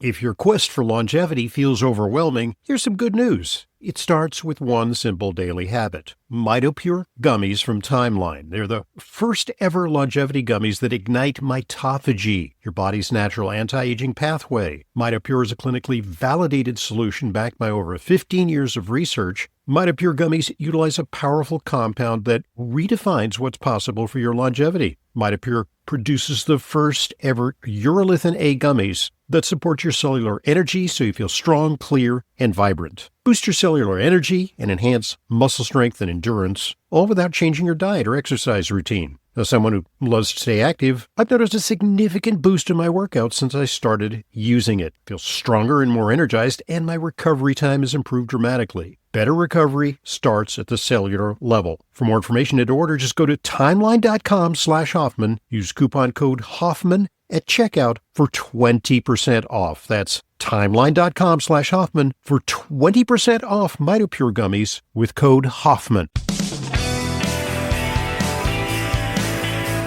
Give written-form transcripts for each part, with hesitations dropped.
If your quest for longevity feels overwhelming, here's some good news. It starts with one simple daily habit. MitoPure gummies from Timeline. They're the first ever longevity gummies that ignite mitophagy, your body's natural anti-aging pathway. MitoPure is a clinically validated solution backed by over 15 years of research. MitoPure gummies utilize a powerful compound that redefines what's possible for your longevity. MitoPure produces the first ever urolithin A gummies that support your cellular energy so you feel strong, clear, and vibrant. Boost your cellular energy and enhance muscle strength and endurance, all without changing your diet or exercise routine. As someone who loves to stay active, I've noticed a significant boost in my workouts since I started using it. I feel stronger and more energized, and my recovery time has improved dramatically. Better recovery starts at the cellular level. For more information and to order, just go to timeline.com/Hoffman. Use coupon code Hoffman at checkout for 20% off. That's timeline.com/Hoffman for 20% off MitoPure gummies with code Hoffman.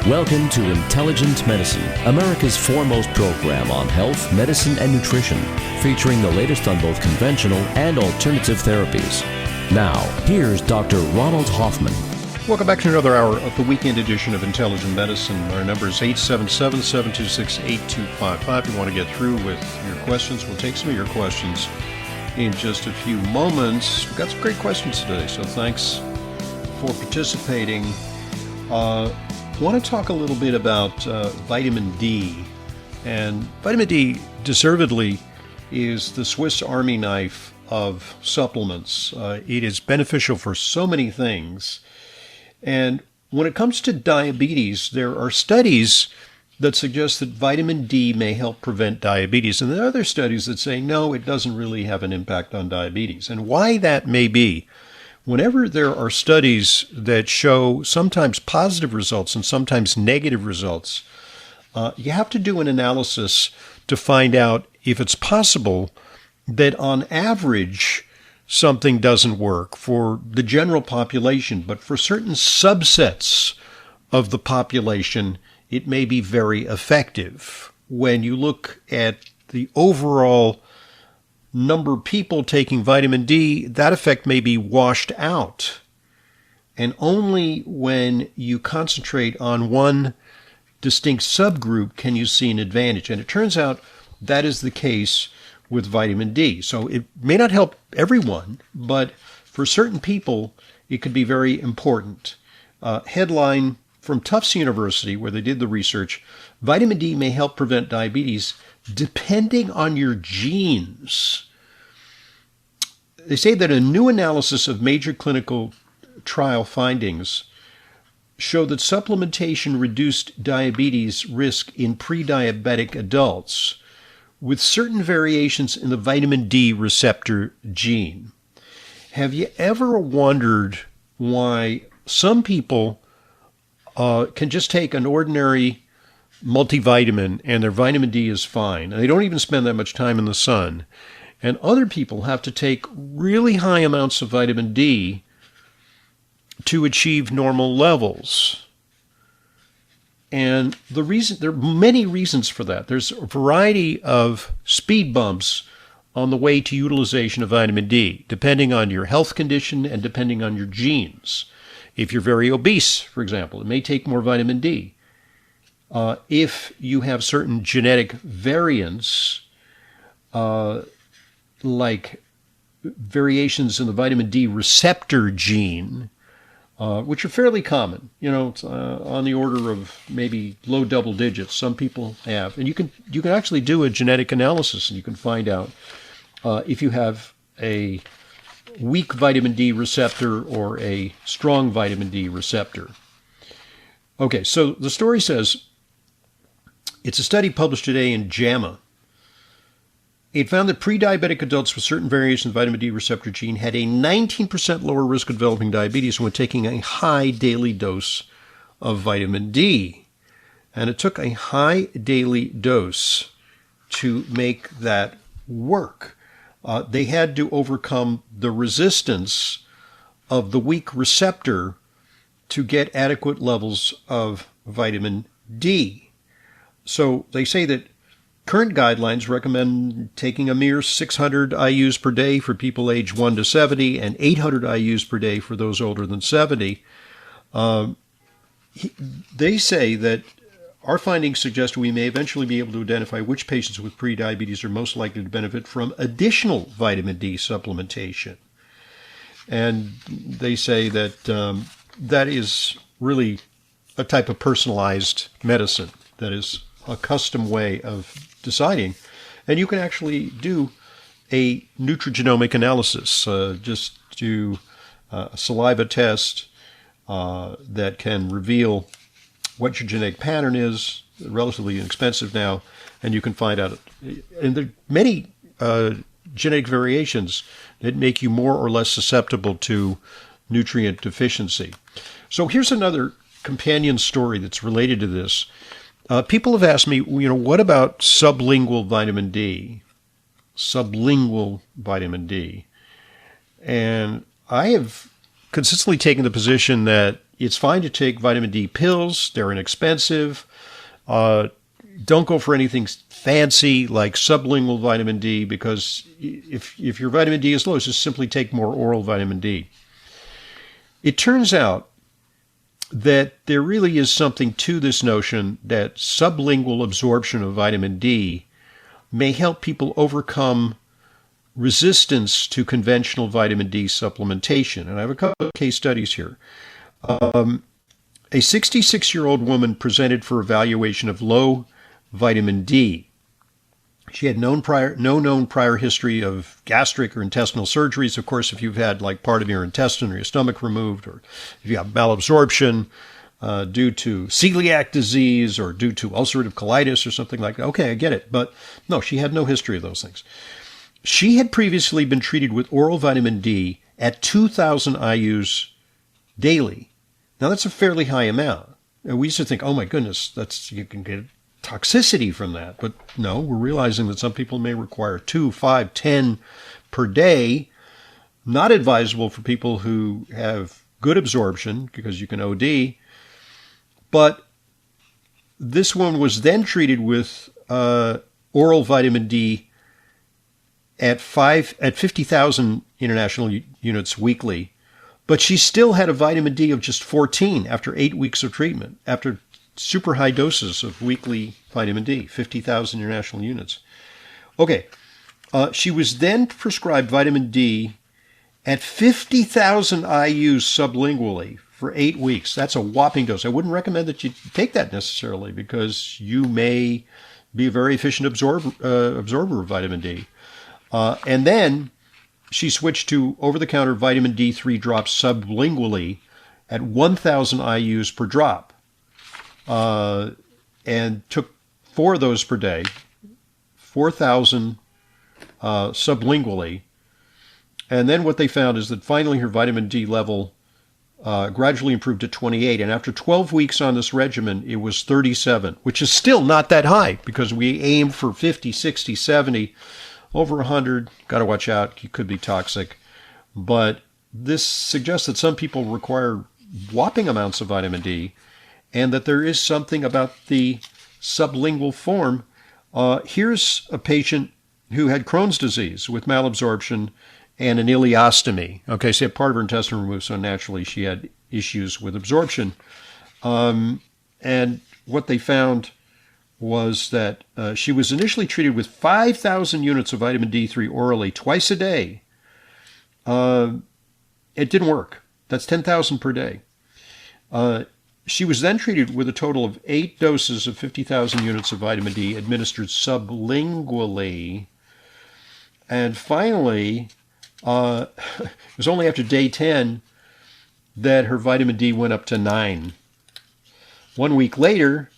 Welcome to Intelligent Medicine, America's foremost program on health, medicine, and nutrition, featuring the latest on both conventional and alternative therapies. Now, here's Dr. Ronald Hoffman. Welcome back to another hour of the weekend edition of Intelligent Medicine. Our number is 877-726-8255. If you want to get through with your questions, we'll take some of your questions in just a few moments. We've got some great questions today, so thanks for participating. I want to talk a little bit about vitamin D. And vitamin D, deservedly, is the Swiss Army knife of supplements. It is beneficial for so many things. And when it comes to diabetes, there are studies that suggest that vitamin D may help prevent diabetes. And there are other studies that say, no, it doesn't really have an impact on diabetes. And why that may be, whenever there are studies that show sometimes positive results and sometimes negative results, you have to do an analysis to find out if it's possible that on average, something doesn't work for the general population, but for certain subsets of the population, it may be very effective. When you look at the overall number of people taking vitamin D, that effect may be washed out. And only when you concentrate on one distinct subgroup can you see an advantage. And it turns out that is the case with vitamin D. So it may not help everyone, but for certain people, it could be very important. Headline from Tufts University, where they did the research, vitamin D may help prevent diabetes depending on your genes. They say that a new analysis of major clinical trial findings show that supplementation reduced diabetes risk in pre-diabetic adults with certain variations in the vitamin D receptor gene. Have you ever wondered why some people can just take an ordinary multivitamin and their vitamin D is fine, and they don't even spend that much time in the sun, and other people have to take really high amounts of vitamin D to achieve normal levels? And the reason, there are many reasons for that. There's a variety of speed bumps on the way to utilization of vitamin D, depending on your health condition and depending on your genes. If you're very obese, for example, it may take more vitamin D. If you have certain genetic variants, like variations in the vitamin D receptor gene, which are fairly common, it's on the order of maybe low double digits. Some people have, and you can actually do a genetic analysis, and you can find out if you have a weak vitamin D receptor or a strong vitamin D receptor. Okay, so the story says it's a study published today in JAMA. It found that pre-diabetic adults with certain variations of vitamin D receptor gene had a 19% lower risk of developing diabetes when taking a high daily dose of vitamin D. And it took a high daily dose to make that work. They had to overcome the resistance of the weak receptor to get adequate levels of vitamin D. So they say that Current guidelines recommend taking a mere 600 IUs per day for people aged 1 to 70 and 800 IUs per day for those older than 70. They say that our findings suggest we may eventually be able to identify which patients with prediabetes are most likely to benefit from additional vitamin D supplementation. And they say that that is really a type of personalized medicine, that is a custom way of deciding. And you can actually do a nutrigenomic analysis, just do a saliva test that can reveal what your genetic pattern is, relatively inexpensive now, and you can find out. And there are many genetic variations that make you more or less susceptible to nutrient deficiency. So here's another companion story that's related to this. People have asked me, what about sublingual vitamin D? Sublingual vitamin D. And I have consistently taken the position that it's fine to take vitamin D pills. They're inexpensive. Don't go for anything fancy like sublingual vitamin D, because if your vitamin D is low, just simply take more oral vitamin D. It turns out that there really is something to this notion that sublingual absorption of vitamin D may help people overcome resistance to conventional vitamin D supplementation. And I have a couple of case studies here. A 66-year-old woman presented for evaluation of low vitamin D. She had no known prior history of gastric or intestinal surgeries. Of course, if you've had like part of your intestine or your stomach removed, or if you have malabsorption due to celiac disease or due to ulcerative colitis or something like that, okay, I get it. But no, she had no history of those things. She had previously been treated with oral vitamin D at 2,000 IUs daily. Now, that's a fairly high amount. And we used to think, oh my goodness, you can get toxicity from that. But no, we're realizing that some people may require 2, 5, 10 per day. Not advisable for people who have good absorption, because you can OD. But this one was then treated with oral vitamin D at 50,000 international units weekly. But she still had a vitamin D of just 14 after 8 weeks of treatment, after super high doses of weekly vitamin D, 50,000 international units. Okay, she was then prescribed vitamin D at 50,000 IUs sublingually for 8 weeks. That's a whopping dose. I wouldn't recommend that you take that necessarily, because you may be a very efficient absorber of vitamin D. And then she switched to over-the-counter vitamin D3 drops sublingually at 1,000 IUs per drop, and took 4 of those per day, 4,000 sublingually. And then what they found is that finally her vitamin D level gradually improved to 28. And after 12 weeks on this regimen, it was 37, which is still not that high, because we aim for 50, 60, 70. Over 100, got to watch out, you could be toxic. But this suggests that some people require whopping amounts of vitamin D, and that there is something about the sublingual form. Here's a patient who had Crohn's disease with malabsorption and an ileostomy. Okay, so she had part of her intestine removed, so naturally she had issues with absorption. And what they found was that she was initially treated with 5,000 units of vitamin D3 orally twice a day. It didn't work. That's 10,000 per day. She was then treated with a total of 8 doses of 50,000 units of vitamin D administered sublingually. And finally, it was only after day 10 that her vitamin D went up to 9. 1 week later,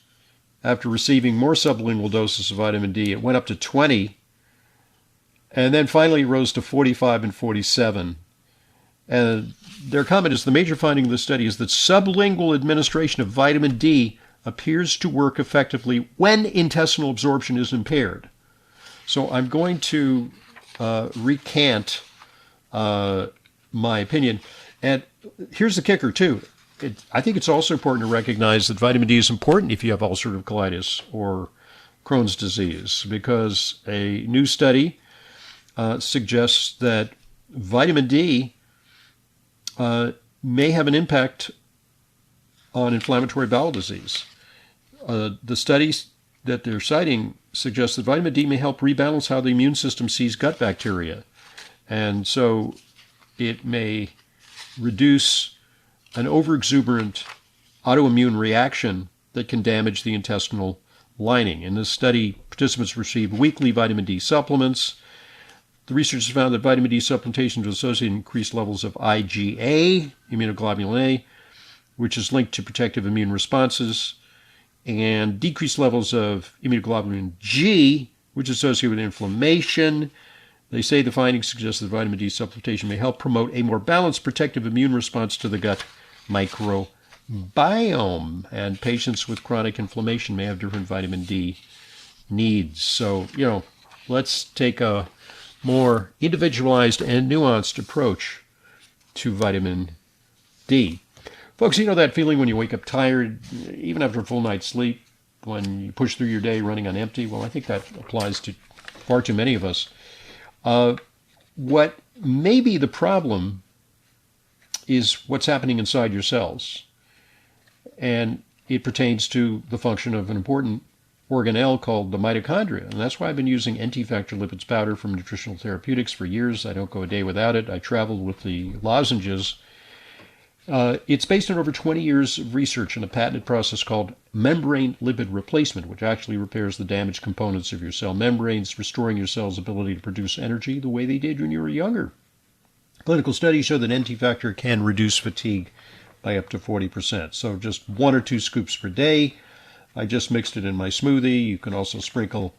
after receiving more sublingual doses of vitamin D, it went up to 20, and then finally rose to 45 and 47. And their comment is, the major finding of the study is that sublingual administration of vitamin D appears to work effectively when intestinal absorption is impaired. So I'm going to recant my opinion. And here's the kicker, too. I think it's also important to recognize that vitamin D is important if you have ulcerative colitis or Crohn's disease because a new study suggests that vitamin D may have an impact on inflammatory bowel disease. The studies that they're citing suggest that vitamin D may help rebalance how the immune system sees gut bacteria. And so it may reduce an overexuberant autoimmune reaction that can damage the intestinal lining. In this study, participants received weekly vitamin D supplements. The researchers found that vitamin D supplementation was associated with increased levels of IgA, immunoglobulin A, which is linked to protective immune responses, and decreased levels of immunoglobulin G, which is associated with inflammation. They say the findings suggest that vitamin D supplementation may help promote a more balanced protective immune response to the gut microbiome. And patients with chronic inflammation may have different vitamin D needs. So, let's take a more individualized and nuanced approach to vitamin D. Folks, that feeling when you wake up tired, even after a full night's sleep, when you push through your day running on empty? Well, I think that applies to far too many of us. What may be the problem is what's happening inside your cells. And it pertains to the function of an important organelle called the mitochondria. And that's why I've been using NT-factor lipids powder from Nutritional Therapeutics for years. I don't go a day without it. I traveled with the lozenges. It's based on over 20 years of research in a patented process called membrane lipid replacement, which actually repairs the damaged components of your cell membranes, restoring your cell's ability to produce energy the way they did when you were younger. Clinical studies show that NT-factor can reduce fatigue by up to 40%. So just 1 or 2 scoops per day. I just mixed it in my smoothie. You can also sprinkle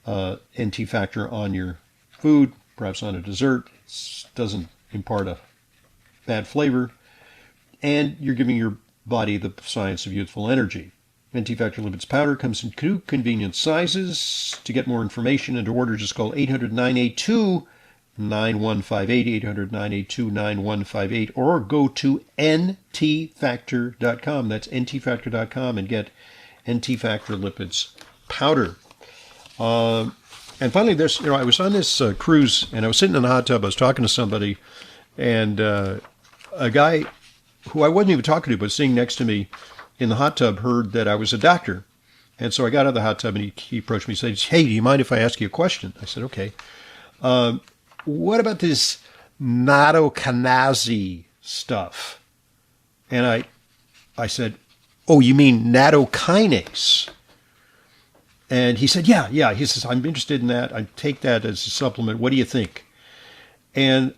NT-factor on your food, perhaps on a dessert. It doesn't impart a bad flavor. And you're giving your body the science of youthful energy. NT-factor lipids powder comes in 2 convenient sizes. To get more information and to order, just call 800-982-9158, 800-982-9158, or go to ntfactor.com. That's ntfactor.com, and get NT-factor lipids powder. And finally, I was on this cruise, and I was sitting in a hot tub. I was talking to somebody, and a guy who I wasn't even talking to, but sitting next to me in the hot tub, heard that I was a doctor. And so I got out of the hot tub, and he approached me and said, "Hey, do you mind if I ask you a question?" I said, "Okay. What about this Nattokinase stuff?" And I said, "Oh, you mean Nattokinase?" And he said, yeah. He says, "I'm interested in that. I take that as a supplement. What do you think?" And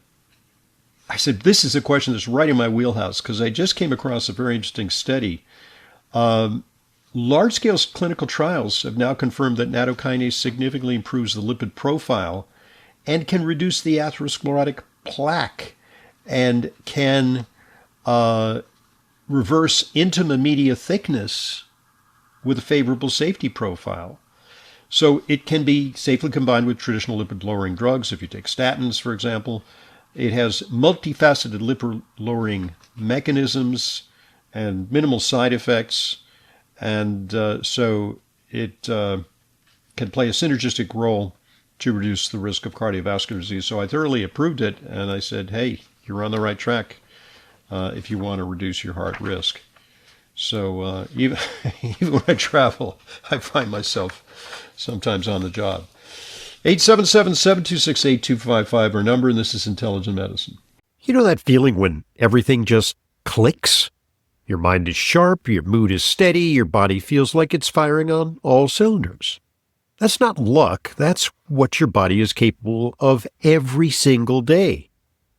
I said, this is a question that's right in my wheelhouse, because I just came across a very interesting study. Large-scale clinical trials have now confirmed that Nattokinase significantly improves the lipid profile and can reduce the atherosclerotic plaque and can reverse intima media thickness with a favorable safety profile. So it can be safely combined with traditional lipid-lowering drugs. If you take statins, for example, it has multifaceted lipid-lowering mechanisms and minimal side effects, and so it can play a synergistic role to reduce the risk of cardiovascular disease. So I thoroughly approved it, and I said, hey, you're on the right track if you want to reduce your heart risk. So even when I travel, I find myself sometimes on the job. 877-726-8255, our number, and this is Intelligent Medicine. You know that feeling when everything just clicks? Your mind is sharp, your mood is steady, your body feels like it's firing on all cylinders. That's not luck, that's what your body is capable of every single day.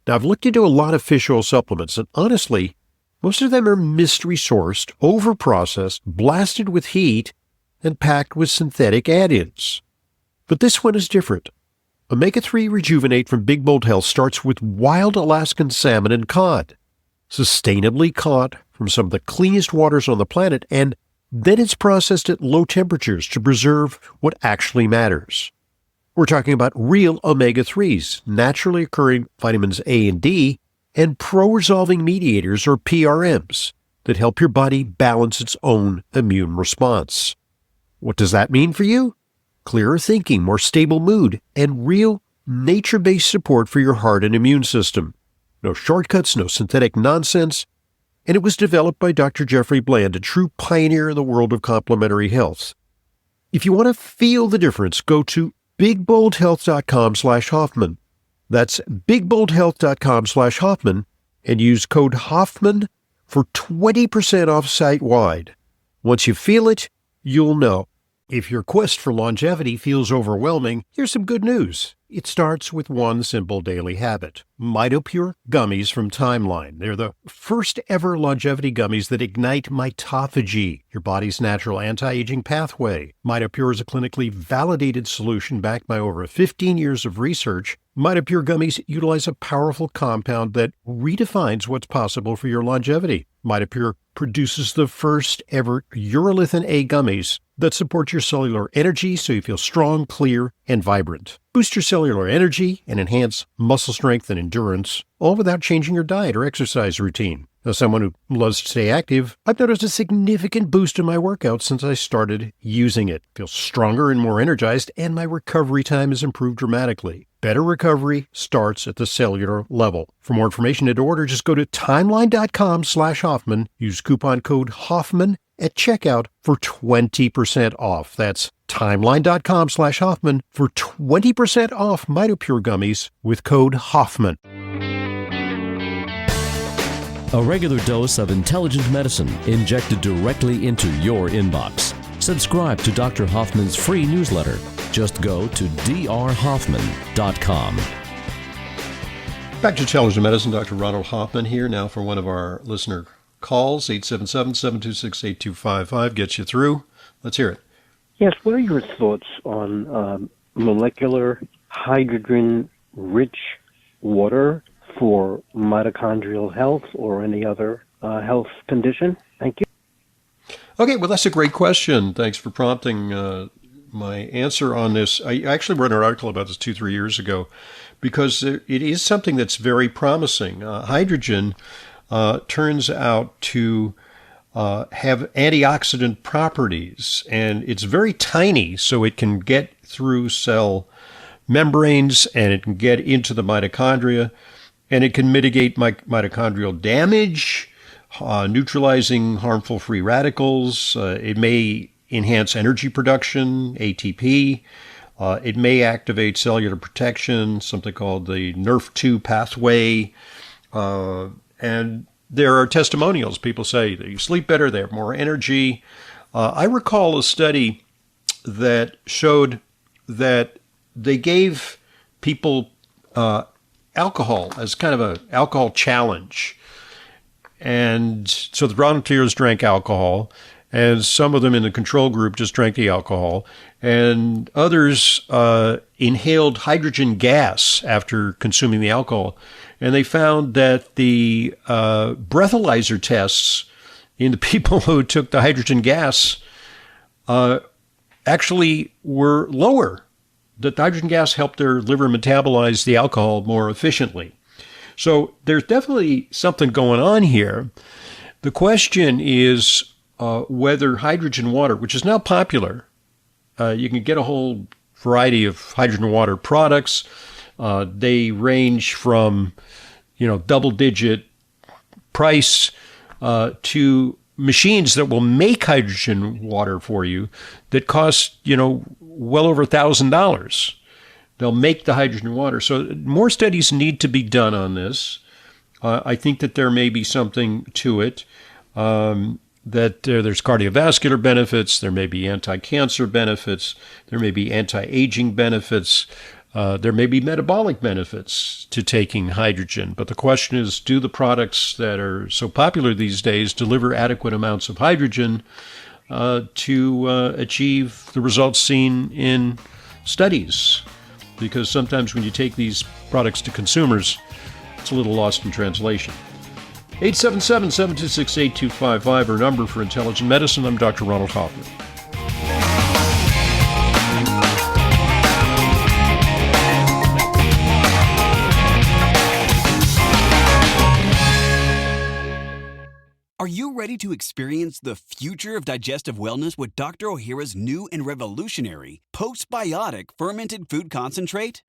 Now, I've looked into a lot of fish oil supplements, and honestly, most of them are mystery-sourced, over-processed, blasted with heat, and packed with synthetic add-ins. But this one is different. Omega-3 Rejuvenate from Big Bold Health starts with wild Alaskan salmon and cod, sustainably caught from some of the cleanest waters on the planet, and then it's processed at low temperatures to preserve what actually matters. We're talking about real omega-3s, naturally occurring vitamins A and D, and pro-resolving mediators, or PRMs, that help your body balance its own immune response. What does that mean for you? Clearer thinking, more stable mood, and real nature-based support for your heart and immune system. No shortcuts, no synthetic nonsense. And it was developed by Dr. Jeffrey Bland, a true pioneer in the world of complementary health. If you want to feel the difference, go to bigboldhealth.com/Hoffman. That's bigboldhealth.com/Hoffman and use code Hoffman for 20% off site-wide. Once you feel it, you'll know. If your quest for longevity feels overwhelming, here's some good news. It starts with one simple daily habit. MitoPure gummies from Timeline. They're the first ever longevity gummies that ignite mitophagy, your body's natural anti-aging pathway. MitoPure is a clinically validated solution backed by over 15 years of research. MitoPure gummies utilize a powerful compound that redefines what's possible for your longevity. MitoPure produces the first ever urolithin A gummies that support your cellular energy so you feel strong, clear, and vibrant. Boost your cellular energy and enhance muscle strength and endurance, all without changing your diet or exercise routine. As someone who loves to stay active, I've noticed a significant boost in my workouts since I started using it. I feel stronger and more energized, and my recovery time has improved dramatically. Better recovery starts at the cellular level. For more information and to order, just go to timeline.com/Hoffman. Use coupon code Hoffman at checkout for 20% off. That's timeline.com/Hoffman for 20% off MitoPure gummies with code Hoffman. A regular dose of intelligent medicine injected directly into your inbox. Subscribe to Dr. Hoffman's free newsletter. Just go to drhoffman.com. Back to Intelligent Medicine, Dr. Ronald Hoffman here now for one of our listener calls. 877-726-8255 gets you through. Let's hear it. Yes, what are your thoughts on molecular hydrogen-rich water for mitochondrial health or any other health condition? Thank you. Okay, well, that's a great question. Thanks for prompting my answer on this. I actually wrote an article about this 2-3 years ago because it is something that's very promising. Hydrogen turns out to have antioxidant properties, and it's very tiny, so it can get through cell membranes and it can get into the mitochondria, and it can mitigate mitochondrial damage, neutralizing harmful free radicals. It may enhance energy production, ATP. It may activate cellular protection, something called the NRF2 pathway. And there are testimonials. People say that you sleep better, they have more energy. I recall a study that showed that they gave people alcohol as kind of an alcohol challenge. And so the volunteers drank alcohol, and some of them in the control group just drank the alcohol, and others inhaled hydrogen gas after consuming the alcohol. And they found that the breathalyzer tests in the people who took the hydrogen gas actually were lower, that the hydrogen gas helped their liver metabolize the alcohol more efficiently. So there's definitely something going on here. The question is whether hydrogen water, which is now popular, you can get a whole variety of hydrogen water products. They range from, double-digit price to machines that will make hydrogen water for you that cost, well over $1,000. They'll make the hydrogen water. So more studies need to be done on this. I think that there may be something to it, that there's cardiovascular benefits, there may be anti-cancer benefits, there may be anti-aging benefits, there may be metabolic benefits to taking hydrogen. But the question is, do the products that are so popular these days deliver adequate amounts of hydrogen to achieve the results seen in studies? Because sometimes when you take these products to consumers, it's a little lost in translation. 877-726-8255, our number for Intelligent Medicine. I'm Dr. Ronald Hoffman. Are you ready to experience the future of digestive wellness with Dr. Ohhira's new and revolutionary postbiotic fermented food concentrate?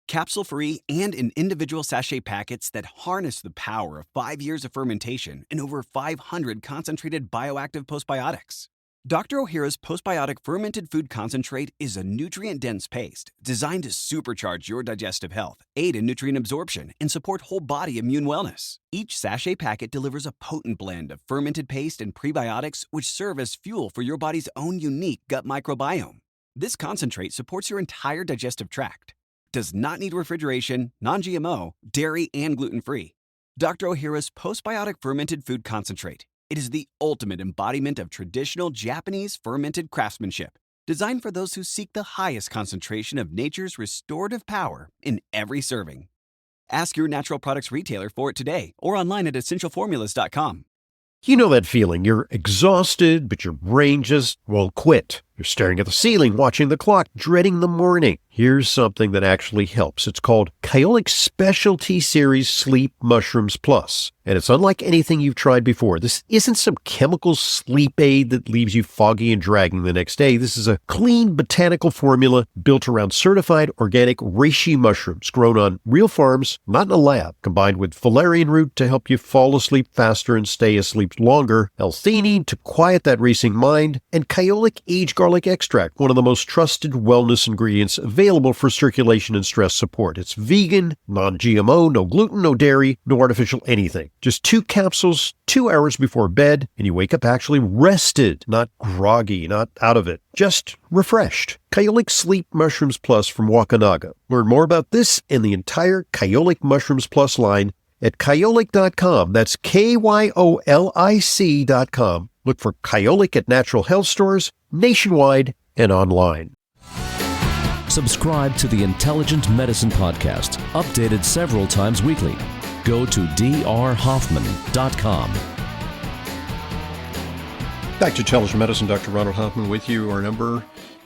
Capsule-free and in individual sachet packets that harness the power of 5 years of fermentation and over 500 concentrated bioactive postbiotics. Dr. Ohhira's postbiotic fermented food concentrate is a nutrient-dense paste designed to supercharge your digestive health, aid in nutrient absorption, and support whole body immune wellness. Each sachet packet delivers a potent blend of fermented paste and prebiotics which serve as fuel for your body's own unique gut microbiome. This concentrate supports your entire digestive tract, does not need refrigeration, non-GMO, dairy, and gluten-free. Dr. Ohhira's postbiotic fermented food concentrate. It is the ultimate embodiment of traditional Japanese fermented craftsmanship, designed for those who seek the highest concentration of nature's restorative power in every serving. Ask your natural products retailer for it today or online at essentialformulas.com. You know that feeling. You're exhausted, but your brain just won't quit. You're staring at the ceiling, watching the clock, dreading the morning. Here's something that actually helps. It's called Kyolic Specialty Series Sleep Mushrooms Plus. And it's unlike anything you've tried before. This isn't some chemical sleep aid that leaves you foggy and dragging the next day. This is a clean botanical formula built around certified organic reishi mushrooms grown on real farms, not in a lab, combined with valerian root to help you fall asleep faster and stay asleep longer, L-theanine to quiet that racing mind, and Kyolic aged garlic extract, one of the most trusted wellness ingredients available for circulation and stress support. It's vegan, non-GMO, no gluten, no dairy, no artificial anything. Just 2 capsules, 2 hours before bed, and you wake up actually rested, not groggy, not out of it, just refreshed. Kyolic Sleep Mushrooms Plus from Wakanaga. Learn more about this and the entire Kyolic Mushrooms Plus line at kyolic.com. That's KYOLIC.com. Look for Kyolic at natural health stores nationwide and online. Subscribe to the Intelligent Medicine Podcast, updated several times weekly. Go to drhoffman.com. Back to Intelligent Medicine, Dr. Ronald Hoffman with you. Our number,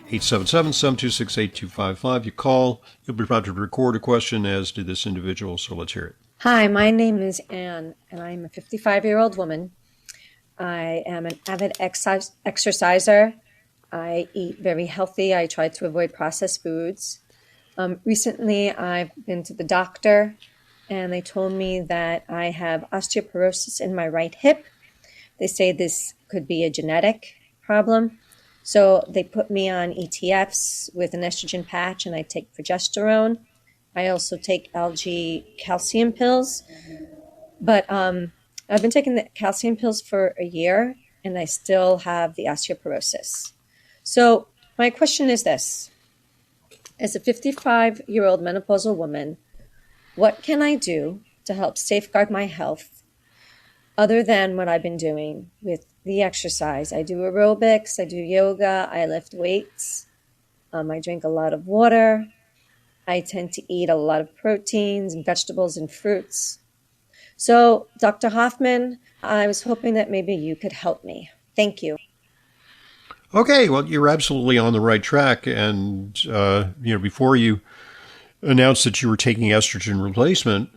877-726-8255. You call, you'll be prompted to record a question, as did this individual, so let's hear it. Hi, my name is Anne, and I'm a 55-year-old woman. I am an avid exerciser. I eat very healthy. I try to avoid processed foods. Recently, I've been to the doctor, and they told me that I have osteoporosis in my right hip. They say this could be a genetic problem. So they put me on ETFs with an estrogen patch, and I take progesterone. I also take algae calcium pills. But I've been taking the calcium pills for a year, and I still have the osteoporosis. So my question is this. As a 55-year-old menopausal woman, what can I do to help safeguard my health other than what I've been doing with the exercise? I do aerobics, I do yoga, I lift weights, I drink a lot of water, I tend to eat a lot of proteins and vegetables and fruits. So, Dr. Hoffman, I was hoping that maybe you could help me. Thank you. Okay, well, you're absolutely on the right track. And, before you announced that you were taking estrogen replacement,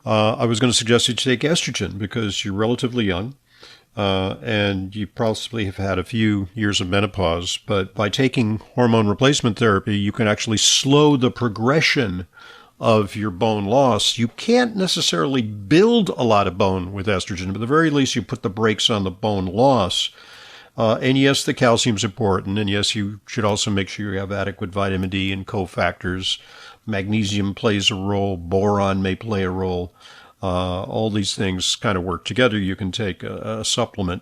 I was going to suggest you take estrogen because you're relatively young and you possibly have had a few years of menopause. But by taking hormone replacement therapy, you can actually slow the progression of your bone loss. You can't necessarily build a lot of bone with estrogen, but at the very least, you put the brakes on the bone loss. And yes, the calcium's important. And yes, you should also make sure you have adequate vitamin D and cofactors. Magnesium plays a role. Boron may play a role. All these things kind of work together. You can take a supplement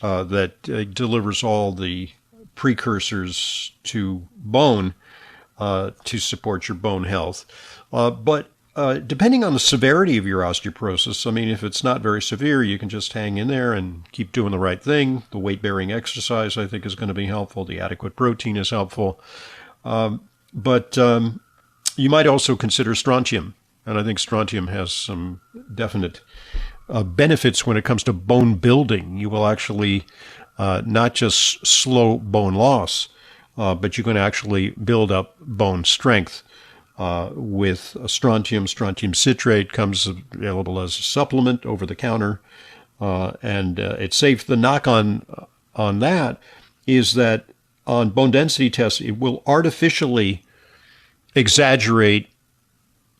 that delivers all the precursors to bone to support your bone health. But depending on the severity of your osteoporosis, I mean, if it's not very severe, you can just hang in there and keep doing the right thing. The weight-bearing exercise, I think, is going to be helpful. The adequate protein is helpful. But you might also consider strontium. And I think strontium has some definite benefits when it comes to bone building. You will actually not just slow bone loss, but you can actually build up bone strength. With strontium citrate comes available as a supplement over the counter. and it's safe. The knock on that is that on bone density tests, it will artificially exaggerate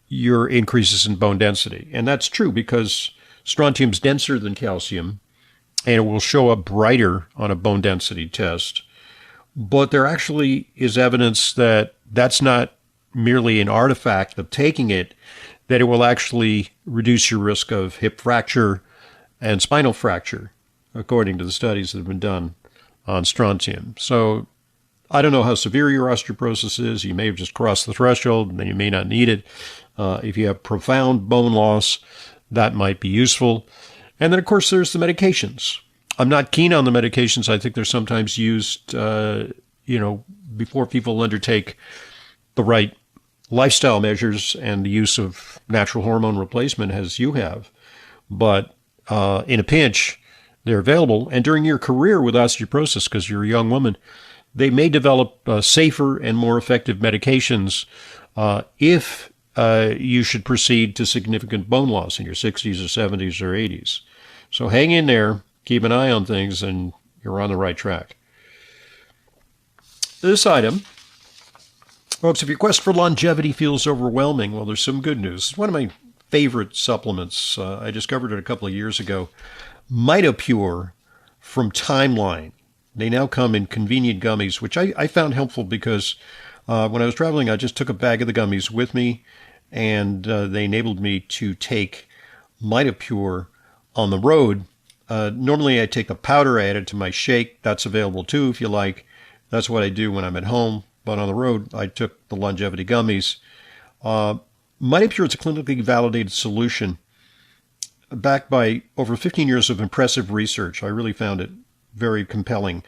your increases in bone density. And that's true because strontium's denser than calcium, and it will show up brighter on a bone density test. But there actually is evidence that that's not merely an artifact of taking it, that it will actually reduce your risk of hip fracture and spinal fracture, according to the studies that have been done on strontium. So I don't know how severe your osteoporosis is. You may have just crossed the threshold, and then you may not need it. If you have profound bone loss, that might be useful. And then, of course, there's the medications. I'm not keen on the medications. I think they're sometimes used, before people undertake the right lifestyle measures and the use of natural hormone replacement, as you have. But in a pinch, they're available. And during your career with osteoporosis, because you're a young woman, they may develop safer and more effective medications if you should proceed to significant bone loss in your 60s or 70s or 80s. So hang in there, keep an eye on things, and you're on the right track. This item, folks, if your quest for longevity feels overwhelming, well, there's some good news. It's one of my favorite supplements. I discovered it a couple of years ago. Mitopure from Timeline. They now come in convenient gummies, which I found helpful because when I was traveling, I just took a bag of the gummies with me, and they enabled me to take Mitopure on the road. Normally, I take the powder, I add it to my shake. That's available too, if you like. That's what I do when I'm at home. But on the road, I took the longevity gummies. Mitopure is a clinically validated solution backed by over 15 years of impressive research. I really found it very compelling.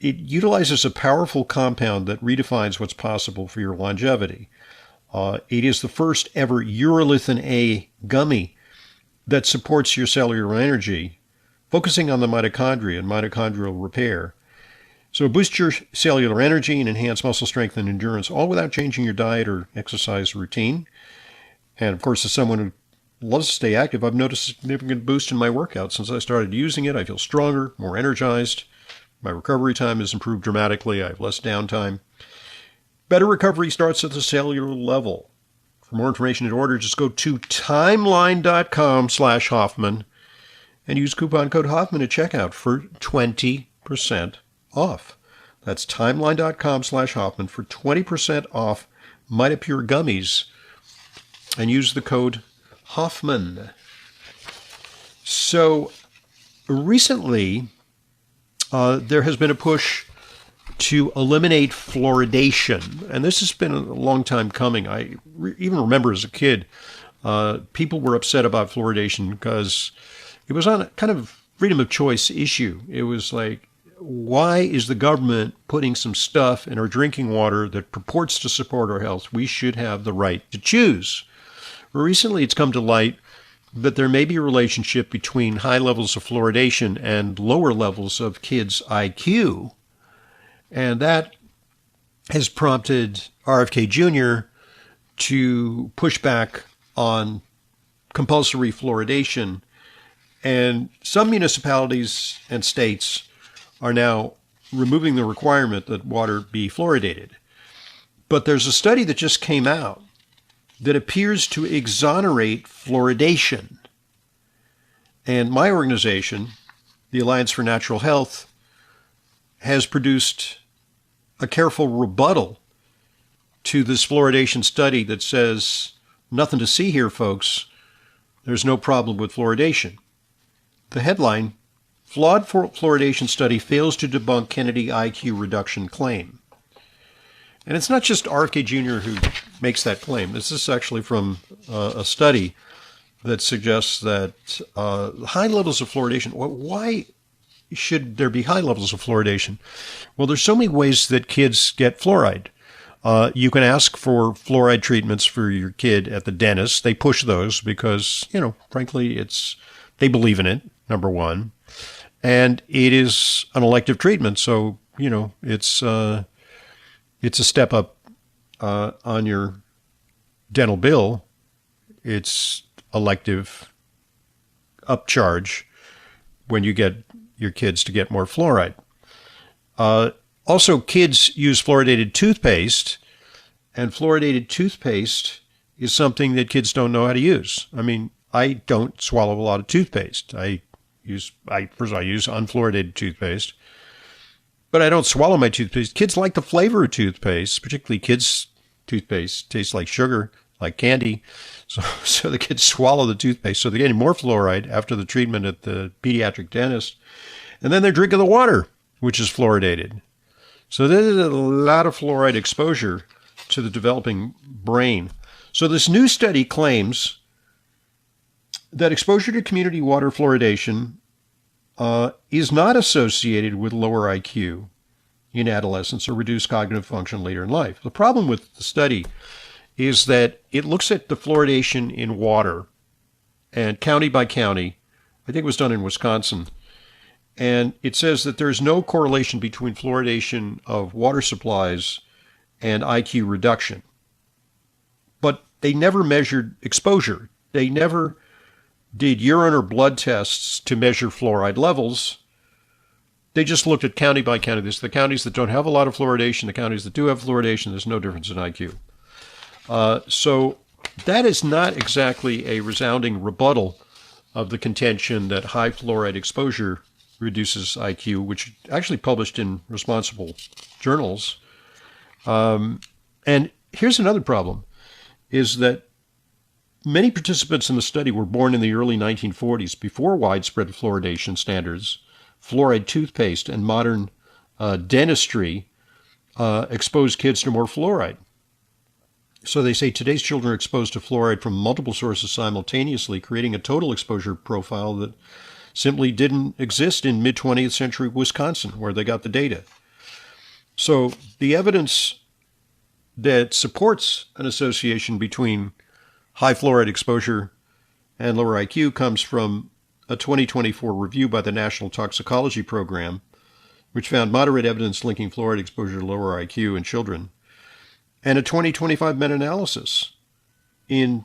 It utilizes a powerful compound that redefines what's possible for your longevity. It is the first ever urolithin A gummy that supports your cellular energy, focusing on the mitochondria and mitochondrial repair. So boost your cellular energy and enhance muscle strength and endurance, all without changing your diet or exercise routine. And of course, as someone who loves to stay active, I've noticed a significant boost in my workout. Since I started using it, I feel stronger, more energized. My recovery time has improved dramatically. I have less downtime. Better recovery starts at the cellular level. For more information and order, just go to timeline.com/Hoffman and use coupon code Hoffman at checkout for 20% off. That's timeline.com/Hoffman for 20% off Mitopure gummies, and use the code Hoffman. So recently, there has been a push to eliminate fluoridation, and this has been a long time coming. I even remember as a kid, people were upset about fluoridation because it was on a kind of freedom of choice issue. It was like, why is the government putting some stuff in our drinking water that purports to support our health? We should have the right to choose. Recently, it's come to light that there may be a relationship between high levels of fluoridation and lower levels of kids' IQ. And that has prompted RFK Jr. to push back on compulsory fluoridation. And some municipalities and states are now removing the requirement that water be fluoridated. But there's a study that just came out that appears to exonerate fluoridation. And my organization, the Alliance for Natural Health, has produced a careful rebuttal to this fluoridation study that says, nothing to see here, folks. There's no problem with fluoridation. The headline, Flawed Fluoridation Study Fails to Debunk Kennedy IQ Reduction Claim. And it's not just RFK Jr. who makes that claim. This is actually from a study that suggests that high levels of fluoridation, why should there be high levels of fluoridation? Well, there's so many ways that kids get fluoride. You can ask for fluoride treatments for your kid at the dentist. They push those because, frankly, they believe in it, number one. And it is an elective treatment, so, it's a step up on your dental bill. It's elective upcharge when you get your kids to get more fluoride. Also, kids use fluoridated toothpaste, and fluoridated toothpaste is something that kids don't know how to use. I mean, I don't swallow a lot of toothpaste. First of all, I use unfluoridated toothpaste, but I don't swallow my toothpaste. Kids like the flavor of toothpaste, particularly kids' toothpaste tastes like sugar, like candy. So the kids swallow the toothpaste. So they're getting more fluoride after the treatment at the pediatric dentist. And then they're drinking the water, which is fluoridated. So there's a lot of fluoride exposure to the developing brain. So this new study claims that exposure to community water fluoridation is not associated with lower IQ in adolescence or reduced cognitive function later in life. The problem with the study is that it looks at the fluoridation in water, and county by county. I think it was done in Wisconsin. And it says that there's no correlation between fluoridation of water supplies and IQ reduction. But they never measured exposure. They never did urine or blood tests to measure fluoride levels. They just looked at county by county. There's the counties that don't have a lot of fluoridation, the counties that do have fluoridation, there's no difference in IQ. So that is not exactly a resounding rebuttal of the contention that high fluoride exposure reduces IQ, which actually published in responsible journals. And here's another problem, is that many participants in the study were born in the early 1940s, before widespread fluoridation standards. Fluoride toothpaste and modern dentistry exposed kids to more fluoride. So they say today's children are exposed to fluoride from multiple sources simultaneously, creating a total exposure profile that simply didn't exist in mid-20th century Wisconsin, where they got the data. So the evidence that supports an association between high fluoride exposure and lower IQ comes from a 2024 review by the National Toxicology Program, which found moderate evidence linking fluoride exposure to lower IQ in children, and a 2025 meta-analysis in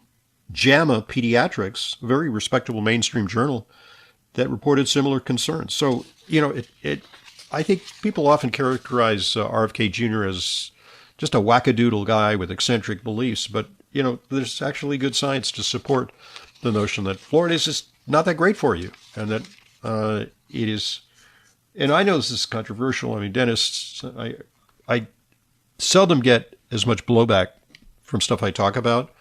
JAMA Pediatrics, a very respectable mainstream journal, that reported similar concerns. So, I think people often characterize RFK Jr. as just a wackadoodle guy with eccentric beliefs, but, there's actually good science to support the notion that fluoride is just not that great for you, and that it is, and I know this is controversial. I mean, dentists, I seldom get as much blowback from stuff I talk about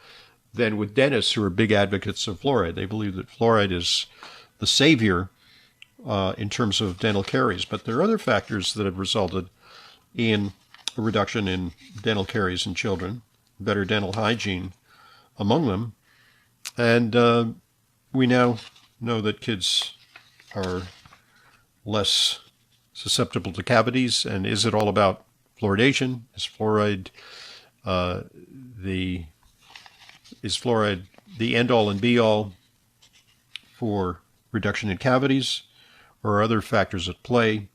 than with dentists who are big advocates of fluoride. They believe that fluoride is the savior in terms of dental caries. But there are other factors that have resulted in a reduction in dental caries in children, better dental hygiene among them. And we now know that kids are less susceptible to cavities. And is it all about fluoridation? Is fluoride the end-all and be-all for reduction in cavities, or are other factors at play?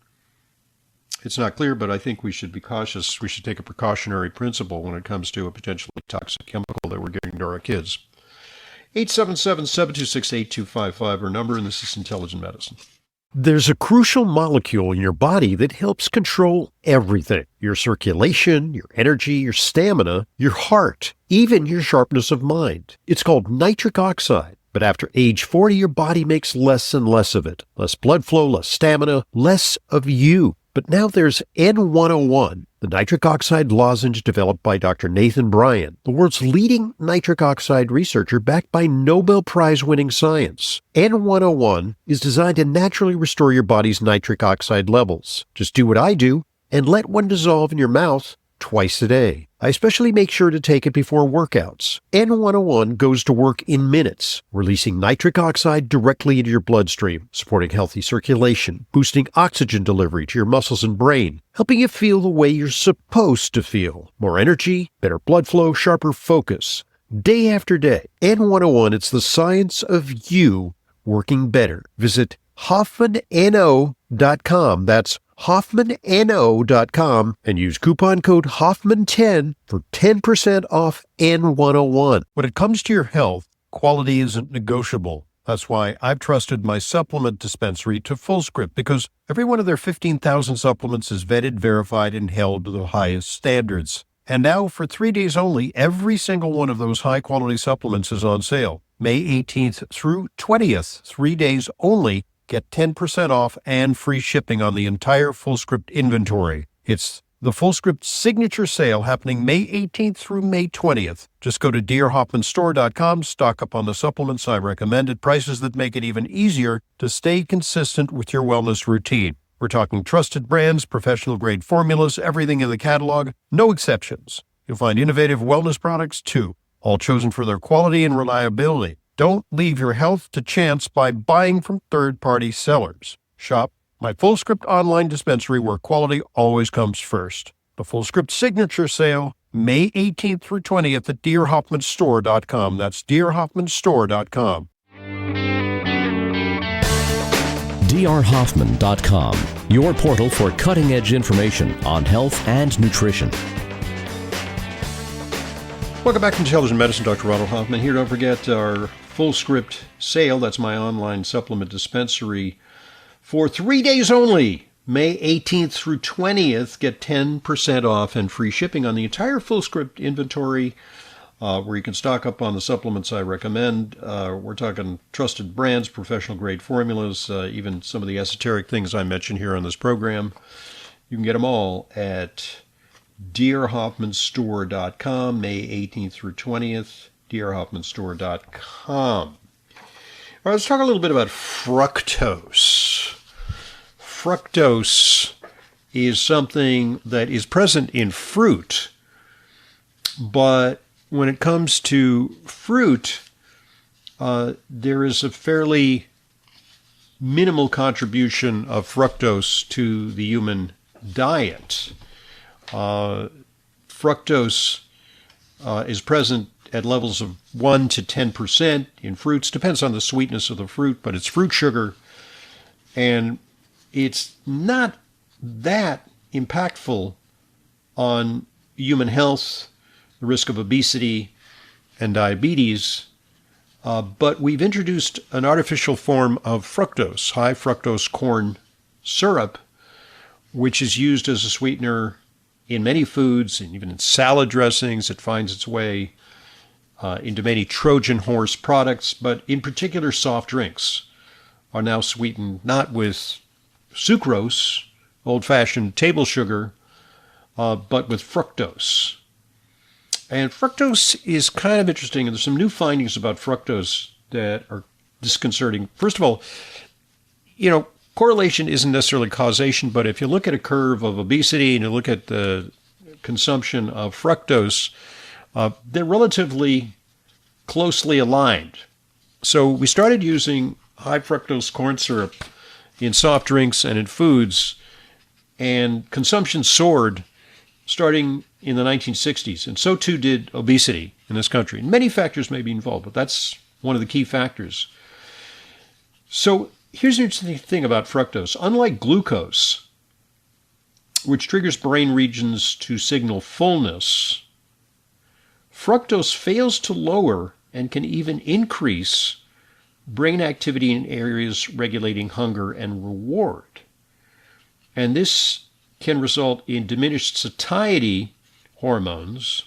It's not clear, but I think we should be cautious. We should take a precautionary principle when it comes to a potentially toxic chemical that we're giving to our kids. 877-726-8255, our number, and this is Intelligent Medicine. There's a crucial molecule in your body that helps control everything. Your circulation, your energy, your stamina, your heart, even your sharpness of mind. It's called nitric oxide. But after age 40, your body makes less and less of it. Less blood flow, less stamina, less of you. But now there's N101, the nitric oxide lozenge developed by Dr. Nathan Bryan, the world's leading nitric oxide researcher backed by Nobel Prize-winning science. N101 is designed to naturally restore your body's nitric oxide levels. Just do what I do and let one dissolve in your mouth twice a day. I especially make sure to take it before workouts. N101 goes to work in minutes, releasing nitric oxide directly into your bloodstream, supporting healthy circulation, boosting oxygen delivery to your muscles and brain, helping you feel the way you're supposed to feel. More energy, better blood flow, sharper focus. Day after day, N101, it's the science of you working better. Visit HoffmanNO.com. That's HoffmanNO.com and use coupon code Hoffman10 for 10% off N101. When it comes to your health, quality isn't negotiable. That's why I've trusted my supplement dispensary to FullScript, because every one of their 15,000 supplements is vetted, verified, and held to the highest standards. And now, for 3 days only, every single one of those high-quality supplements is on sale. May 18th through 20th, 3 days only. Get 10% off and free shipping on the entire FullScript inventory. It's the FullScript signature sale happening May 18th through May 20th. Just go to dearhoffmanstore.com, stock up on the supplements I recommend at prices that make it even easier to stay consistent with your wellness routine. We're talking trusted brands, professional-grade formulas, everything in the catalog, no exceptions. You'll find innovative wellness products, too, all chosen for their quality and reliability. Don't leave your health to chance by buying from third-party sellers. Shop my FullScript online dispensary, where quality always comes first. The FullScript signature sale, May 18th through 20th at dearhoffmanstore.com. That's dearhoffmanstore.com. drhoffman.com, your portal for cutting-edge information on health and nutrition. Welcome back to Intelligent Medicine. Dr. Ronald Hoffman here. Don't forget our FullScript sale. That's my online supplement dispensary. For 3 days only, May 18th through 20th, get 10% off and free shipping on the entire FullScript inventory, where you can stock up on the supplements I recommend. We're talking trusted brands, professional-grade formulas, even some of the esoteric things I mentioned here on this program. You can get them all at dearhoffmanstore.com, May 18th through 20th, dearhoffmanstore.com. All right, let's talk a little bit about fructose. Fructose is something that is present in fruit, but when it comes to fruit, there is a fairly minimal contribution of fructose to the human diet. Fructose is present at levels of 1 to 10% in fruits. Depends on the sweetness of the fruit, but it's fruit sugar. And it's not that impactful on human health, the risk of obesity and diabetes. But we've introduced an artificial form of fructose, high fructose corn syrup, which is used as a sweetener in many foods and even in salad dressings. It finds its way into many Trojan horse products, but in particular soft drinks are now sweetened not with sucrose, old-fashioned table sugar, but with fructose. And fructose is kind of interesting, and there's some new findings about fructose that are disconcerting. First of all, correlation isn't necessarily causation, but if you look at a curve of obesity and you look at the consumption of fructose, they're relatively closely aligned. So we started using high fructose corn syrup in soft drinks and in foods, and consumption soared starting in the 1960s, and so too did obesity in this country. And many factors may be involved, but that's one of the key factors. So here's the interesting thing about fructose. Unlike glucose, which triggers brain regions to signal fullness, fructose fails to lower and can even increase brain activity in areas regulating hunger and reward. And this can result in diminished satiety hormones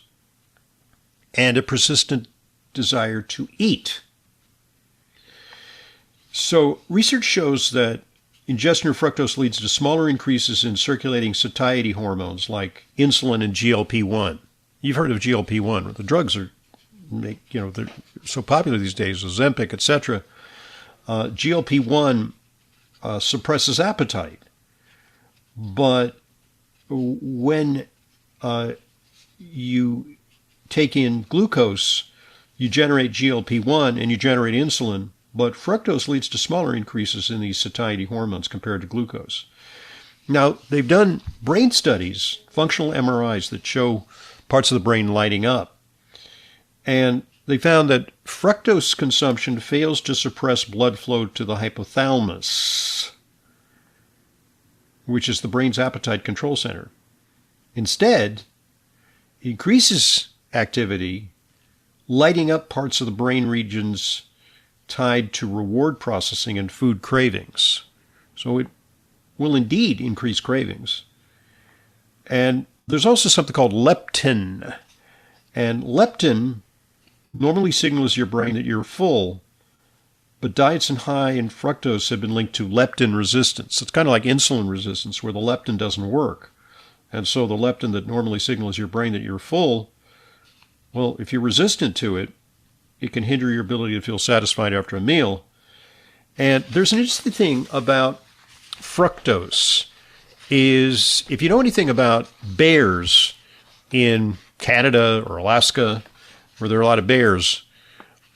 and a persistent desire to eat. So research shows that ingestion of fructose leads to smaller increases in circulating satiety hormones like insulin and GLP-1. You've heard of GLP-1. The drugs are, they're so popular these days, Ozempic, etc. GLP-1 suppresses appetite. But when you take in glucose, you generate GLP-1 and you generate insulin, but fructose leads to smaller increases in these satiety hormones compared to glucose. Now, they've done brain studies, functional MRIs, that show parts of the brain lighting up. And they found that fructose consumption fails to suppress blood flow to the hypothalamus, which is the brain's appetite control center. Instead, it increases activity, lighting up parts of the brain regions tied to reward processing and food cravings. So it will indeed increase cravings. And there's also something called leptin. And leptin normally signals your brain that you're full, but diets high in fructose have been linked to leptin resistance. It's kind of like insulin resistance, where the leptin doesn't work. And so the leptin that normally signals your brain that you're full, well, if you're resistant to it, it can hinder your ability to feel satisfied after a meal. And there's an interesting thing about fructose is, if you know anything about bears in Canada or Alaska, where there are a lot of bears,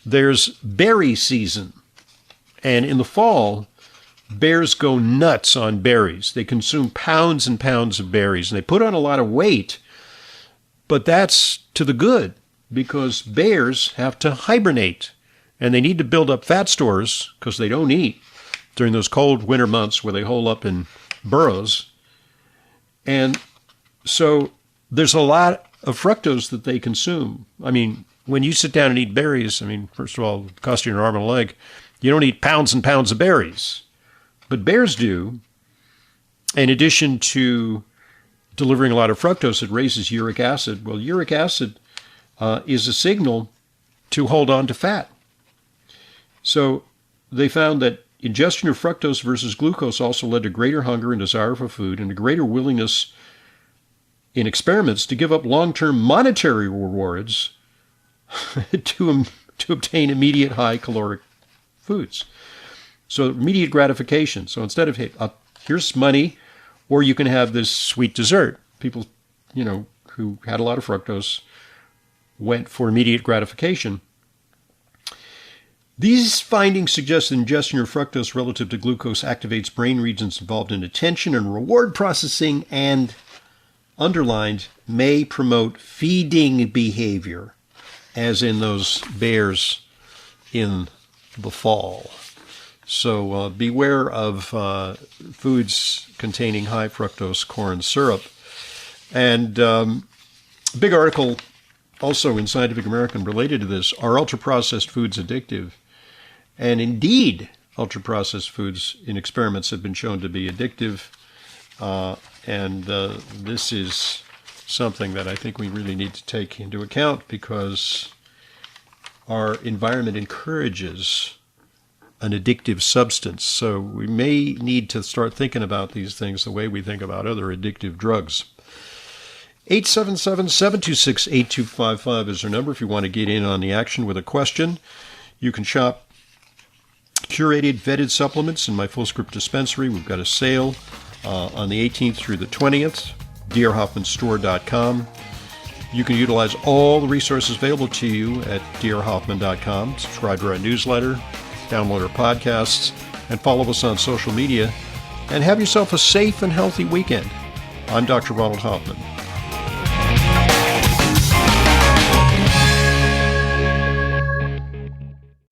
there's berry season. And in the fall, bears go nuts on berries. They consume pounds and pounds of berries, and they put on a lot of weight, but that's to the good, because bears have to hibernate, and they need to build up fat stores because they don't eat during those cold winter months where they hole up in burrows. And so there's a lot of fructose that they consume. I mean, when you sit down and eat berries, I mean, first of all, it costs you an arm and a leg. You don't eat pounds and pounds of berries. But bears do. In addition to delivering a lot of fructose, it raises uric acid. Well, uric acid is a signal to hold on to fat. So they found that ingestion of fructose versus glucose also led to greater hunger and desire for food, and a greater willingness in experiments to give up long-term monetary rewards to obtain immediate high caloric foods. So immediate gratification. So instead of, hey, here's money, or you can have this sweet dessert. People, who had a lot of fructose went for immediate gratification. These findings suggest that ingestion of fructose relative to glucose activates brain regions involved in attention and reward processing, and underlined, may promote feeding behavior, as in those bears in the fall. So beware of foods containing high fructose corn syrup. And a big article also in Scientific American related to this: are ultra-processed foods addictive? And indeed, ultra-processed foods in experiments have been shown to be addictive. And this is something that I think we really need to take into account, because our environment encourages an addictive substance. So we may need to start thinking about these things the way we think about other addictive drugs. 877-726-8255 is our number if you want to get in on the action with a question. You can shop curated, vetted supplements in my Fullscript dispensary. We've got a sale on the 18th through the 20th, drhoffmanstore.com. You can utilize all the resources available to you at drhoffman.com. Subscribe to our newsletter, download our podcasts, and follow us on social media. And have yourself a safe and healthy weekend. I'm Dr. Ronald Hoffman.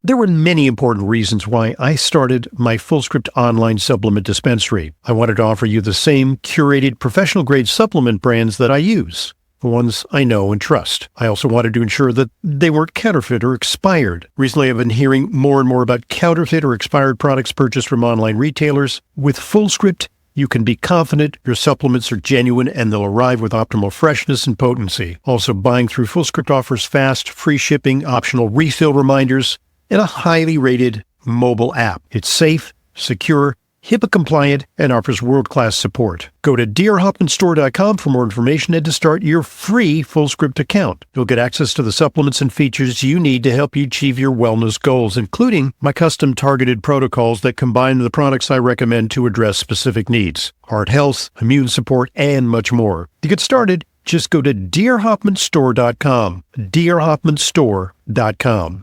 There were many important reasons why I started my Fullscript online supplement dispensary. I wanted to offer you the same curated professional-grade supplement brands that I use, the ones I know and trust. I also wanted to ensure that they weren't counterfeit or expired. Recently, I've been hearing more and more about counterfeit or expired products purchased from online retailers. With Fullscript, you can be confident your supplements are genuine and they'll arrive with optimal freshness and potency. Also, buying through Fullscript offers fast, free shipping, optional refill reminders, and a highly rated mobile app. It's safe, secure, HIPAA compliant, and offers world-class support. Go to drhoffmanstore.com for more information and to start your free Fullscript account. You'll get access to the supplements and features you need to help you achieve your wellness goals, including my custom targeted protocols that combine the products I recommend to address specific needs: heart health, immune support, and much more. To get started, just go to drhoffmanstore.com, drhoffmanstore.com.